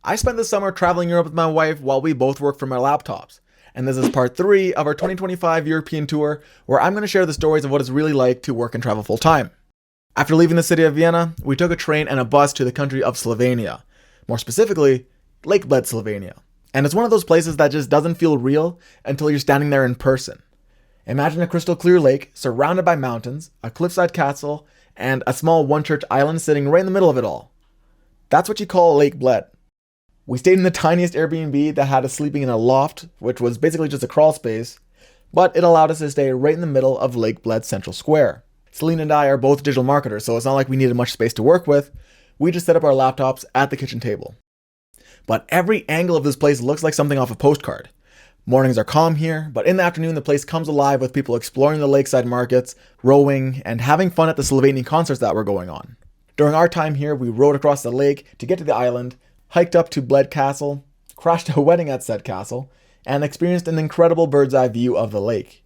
I spent this summer traveling Europe with my wife while we both work from our laptops. And this is part 3 of our 2025 European tour, where I'm going to share the stories of what it's really like to work and travel full time. After leaving the city of Vienna, we took a train and a bus to the country of Slovenia. More specifically, Lake Bled, Slovenia. And it's one of those places that just doesn't feel real until you're standing there in person. Imagine a crystal clear lake surrounded by mountains, a cliffside castle, and a small one-church island sitting right in the middle of it all. That's what you call Lake Bled. We stayed in the tiniest Airbnb that had us sleeping in a loft, which was basically just a crawl space, but it allowed us to stay right in the middle of Lake Bled Central Square. Celine and I are both digital marketers, so it's not like we needed much space to work with. We just set up our laptops at the kitchen table. But every angle of this place looks like something off a postcard. Mornings are calm here, but in the afternoon the place comes alive with people exploring the lakeside markets, rowing, and having fun at the Slovenian concerts that were going on. During our time here, we rowed across the lake to get to the island, hiked up to Bled Castle, crashed a wedding at said castle, and experienced an incredible bird's eye view of the lake.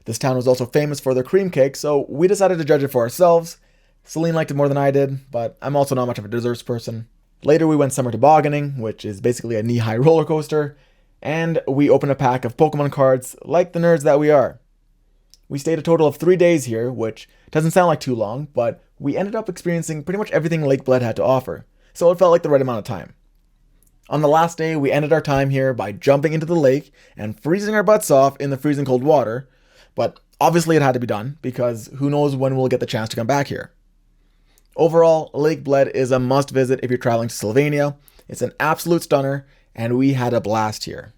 This town was also famous for their cream cake, so we decided to judge it for ourselves. Celine liked it more than I did, but I'm also not much of a desserts person. Later we went summer tobogganing, which is basically a knee-high roller coaster, and we opened a pack of Pokemon cards like the nerds that we are. We stayed a total of 3 days here, which doesn't sound like too long, but we ended up experiencing pretty much everything Lake Bled had to offer, so it felt like the right amount of time. On the last day, we ended our time here by jumping into the lake and freezing our butts off in the freezing cold water, but obviously it had to be done because who knows when we'll get the chance to come back here. Overall, Lake Bled is a must visit if you're traveling to Slovenia. It's an absolute stunner, and we had a blast here.